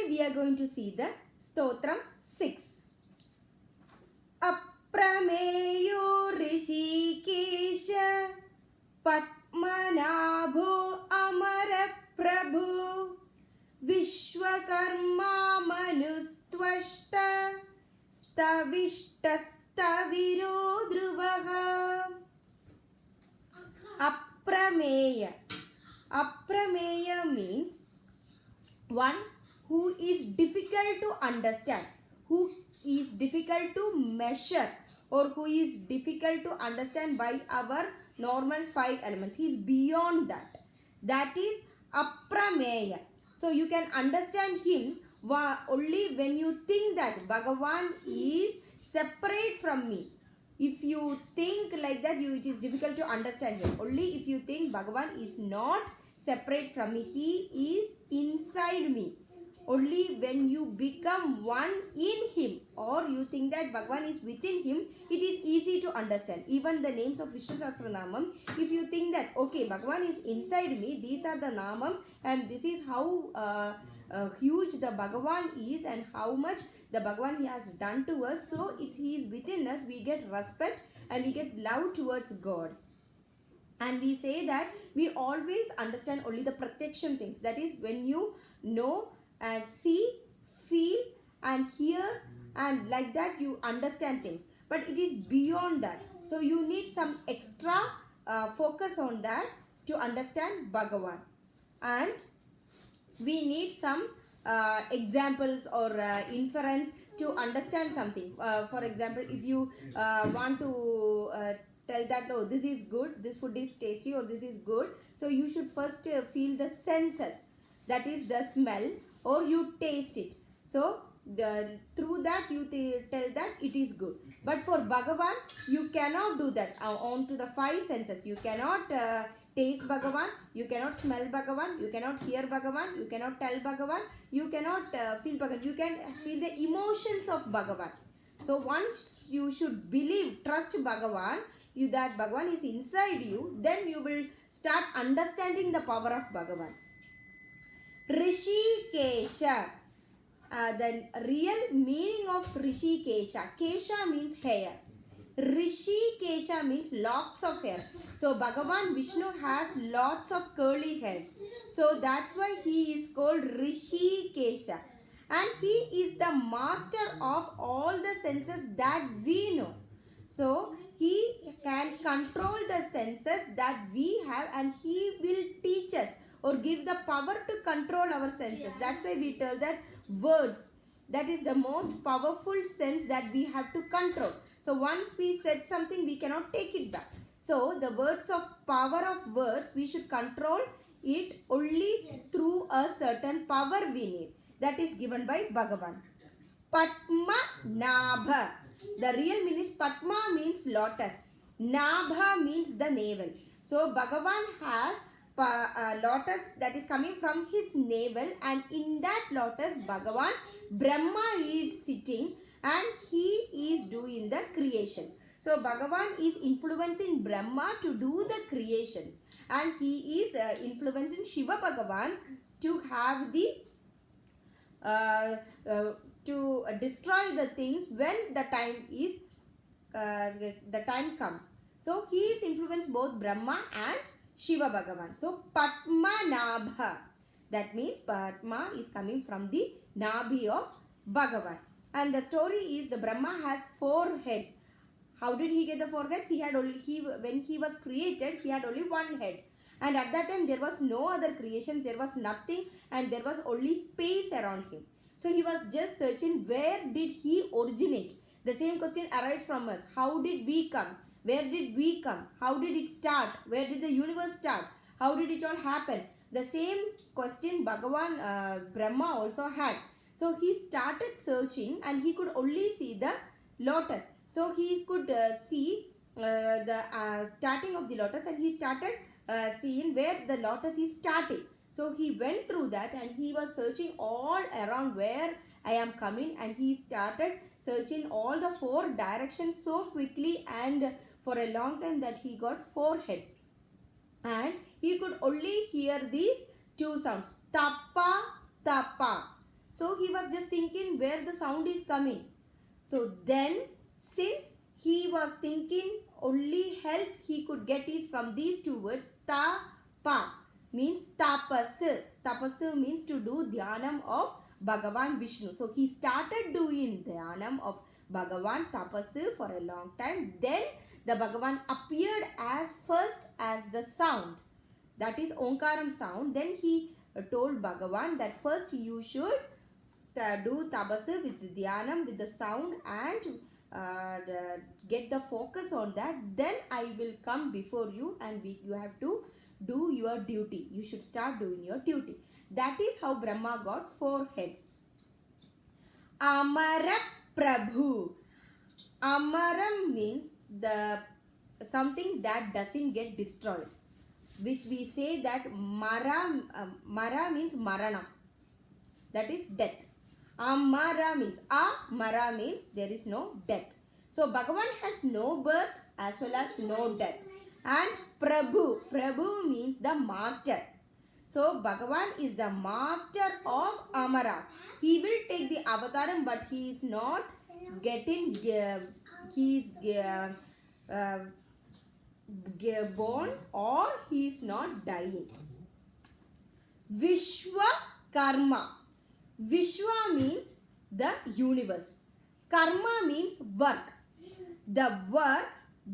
we are going to see the Sthothram 6. Aprameyo Hrisheekesah Padmanaabho-a Amaraprabhuh Visvakarmaa manustvashtaa Sthavishthah Sthaviro Dhruvah. Aprameya. Aprameya means one who is difficult to understand, who is difficult to measure, or who is difficult to understand by our normal 5 elements. He is beyond that. That is Aprameya. So you can understand him only when you think that Bhagavan is separate from me. If you think like that, it is difficult to understand him. Only if you think Bhagavan is not separate from me, he is inside me. Only when you become one in him, or you think that Bhagavan is within him, it is easy to understand. Even the names of Vishnu Sahasranamam, if you think that, okay, Bhagavan is inside me, these are the namams, and this is how huge the Bhagavan is and how much the Bhagavan he has done to us. So he is within us, we get respect and we get love towards God. And we say that we always understand only the pratyaksham things. That is when you know and see, feel and hear, and like that you understand things. But it is beyond that. So you need some extra focus on that to understand Bhagavan. And we need some examples or inference to understand something. For example, if you want to tell that, oh, this is good, this food is tasty, or this is good, so you should first feel the senses, that is the smell, or you taste it. So through that you tell that it is good. But for Bhagavan, you cannot do that on to the 5 senses. You cannot taste Bhagavan, you cannot smell Bhagavan, you cannot hear Bhagavan, you cannot tell Bhagavan, you cannot feel Bhagavan. You can feel the emotions of Bhagavan. So once you should believe, trust Bhagavan, that Bhagavan is inside you, then you will start understanding the power of Bhagavan. Hrisheekesah. The real meaning of Hrisheekesah. Kesha means hair. Hrisheekesah means locks of hair. So Bhagavan Vishnu has lots of curly hairs. So that's why he is called Hrisheekesah. And he is the master of all the senses that we know. So he can control the senses that we have, and he will teach us or give the power to control our senses. That's why we tell that words, that is the most powerful sense that we have to control. So once we said something, we cannot take it back. So the words of power of words, we should control it only through a certain power we need. That is given by Bhagavan. Padmanaabhah. The real meaning is Padma means lotus. Nabha means the navel. So Bhagavan has lotus that is coming from his navel, and in that lotus Bhagavan Brahma is sitting and he is doing the creations. So Bhagavan is influencing Brahma to do the creations, and he is influencing Shiva Bhagavan to have the to destroy the things when the time comes. So he is influenced both Brahma and Shiva Bhagavan. So Padmanaabhah, that means Padma is coming from the Nabhi of Bhagavan. And the story is the Brahma has 4 heads. How did he get the 4 heads? When he was created, he had only 1 head. And at that time there was no other creation, there was nothing, and there was only space around him. So he was just searching, where did he originate? The same question arises from us. How did we come? Where did we come? How did it start? Where did the universe start? How did it all happen? The same question Bhagavan Brahma also had. So he started searching and he could only see the lotus. So he could see the starting of the lotus, and he started seeing where the lotus is starting. So he went through that and he was searching all around where I am coming, and he started searching all the 4 directions so quickly and for a long time that he got 4 heads. And he could only hear these 2 sounds, tapa, tapa. So he was just thinking where the sound is coming. So then, since he was thinking only help he could get is from these two words, tapa means tapasu. Tapasu means to do dhyanam of Bhagavan Vishnu. So he started doing dhyanam of Bhagavan Tapasu for a long time. Then the Bhagavan appeared as first as the sound. That is Onkaram sound. Then he told Bhagavan that first you should do tapasu with dhyanam, with the sound, and get the focus on that. Then I will come before you and you have to do your duty. You should start doing your duty. That is how Brahma got 4 heads. Amaraprabhuh. Amaram means the something that doesn't get destroyed, which we say that mara means marana, that is death. Amara means there is no death. So Bhagavan has no birth as well as no death. And Prabhu means the master. So Bhagavan is the master of Amaras. He will take the avataram, but he is not getting, born, or he is not dying. Visvakarmaa. Vishwa means the universe. Karma means work. The work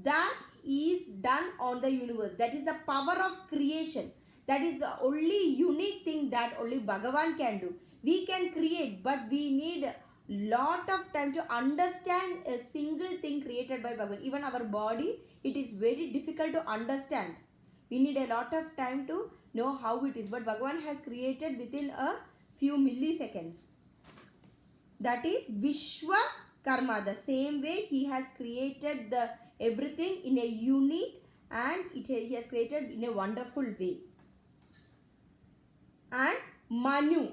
that is done on the universe. That is the power of creation. That is the only unique thing that only Bhagavan can do. We can create, but we need lot of time to understand a single thing created by Bhagavan. Even our body, it is very difficult to understand. We need a lot of time to know how it is. But Bhagavan has created within a few milliseconds. That is Vishwakarma. The same way he has created the everything in a unique, and he has created in a wonderful way. And Manuh.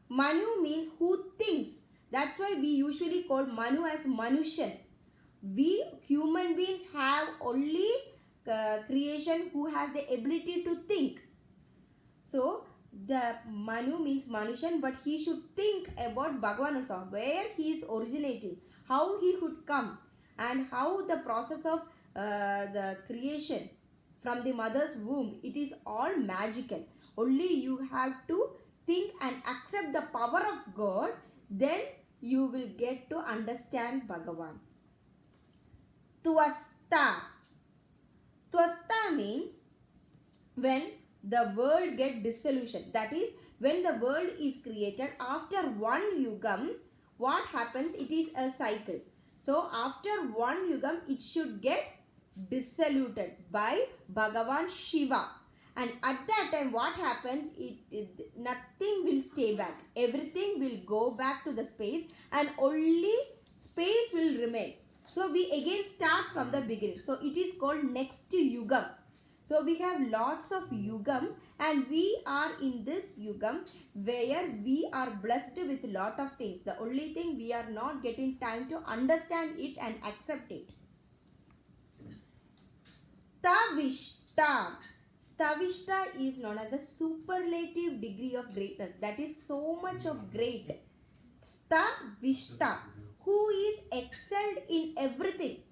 Manuh means who thinks. That's why we usually call Manuh as Manushan. We human beings have only creation who has the ability to think. So the Manuh means Manushan, but he should think about Bhagavan also, where he is originating, how he could come, and how the process of the creation from the mother's womb, it is all magical. Only you have to think and accept the power of God, then you will get to understand Bhagavan. Tvashtaa. Tvashtaa means when the world gets dissolution. That is, when the world is created, after one yugam, what happens? It is a cycle. So after one yugam, it should get dissoluted by Bhagavan Shiva. And at that time, what happens? Nothing will stay back. Everything will go back to the space, and only space will remain. So we again start from the beginning. So it is called next yugam. So we have lots of yugams, and we are in this yugam where we are blessed with lot of things. The only thing, we are not getting time to understand it and accept it. Sthavishthah. Sthavishthah is known as the superlative degree of greatness. That is so much of great. Sthavishthah, who is excelled in everything.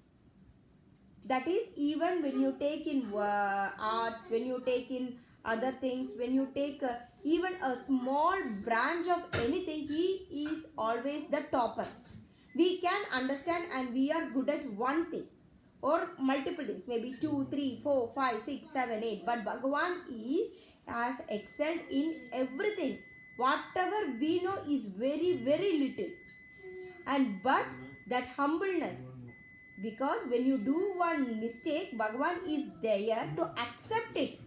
That is, even when you take in arts, when you take in other things, when you take even a small branch of anything, he is always the topper. We can understand and we are good at one thing or multiple things, maybe 2, 3, 4, 5, 6, 7, 8. But Bhagavan has excelled in everything. Whatever we know is very, very little. And but that humbleness, because when you do one mistake, Bhagavan is there to accept it,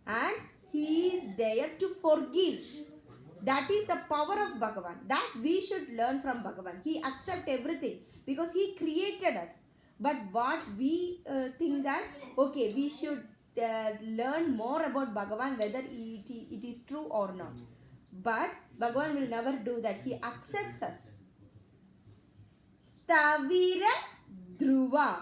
and he is there to forgive. That is the power of Bhagavan. That we should learn from Bhagavan. He accepts everything because he created us. But what we think that, okay, we should learn more about Bhagavan, whether it is true or not. But Bhagavan will never do that. He accepts us. Sthaviro Dhruvah.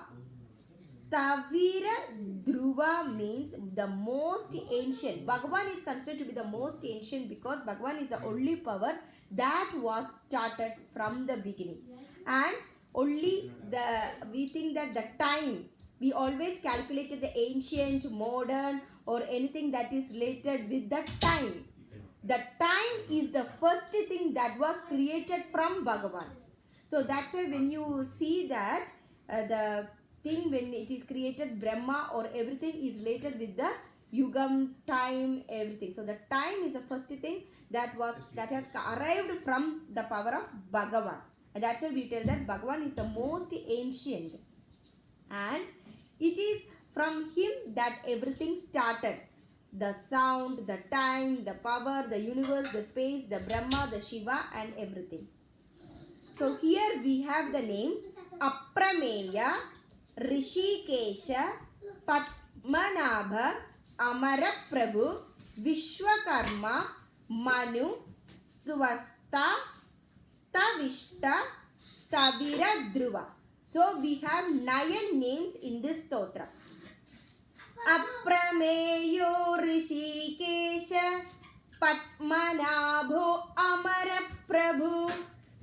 Sthaviro Dhruvah means the most ancient. Bhagavan is considered to be the most ancient because Bhagavan is the only power that was started from the beginning. And only we think that the time, we always calculated the ancient, modern or anything that is related with the time. The time is the first thing that was created from Bhagavan. So that's why when you see that the thing when it is created, Brahma or everything is related with the Yugam, time, everything. So the time is the first thing that has arrived from the power of Bhagavan. And that's why we tell that Bhagavan is the most ancient. And it is from him that everything started. The sound, the time, the power, the universe, the space, the Brahma, the Shiva and everything. So here we have the names Aprameya, Hrisheekesah, Padmanaabhah, Amaraprabhuh, Visvakarmaa, Manuh, Tvashtaa, Sthavishthah, Sthaviro Dhruvah. So we have 9 names in this Sthothram. Aprameyo Hrisheekesah, Padmanaabho-a, Amaraprabhuh,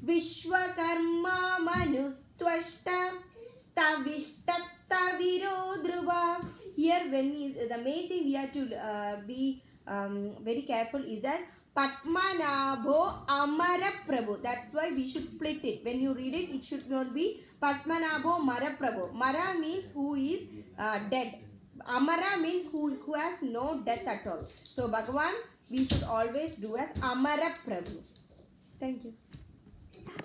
Visvakarmaa, manustvashtaa, Sthavishthah, Sthaviro Dhruvah. Here the main thing we have to be very careful is that Padmanaabho-a, Amaraprabhuh. That's why we should split it. When you read it, it should not be Padmanaabho-a, Maraprabhuh. Mara means who is dead. Amara means who has no death at all. So Bhagavan we should always do as Amaraprabhuh. Thank you.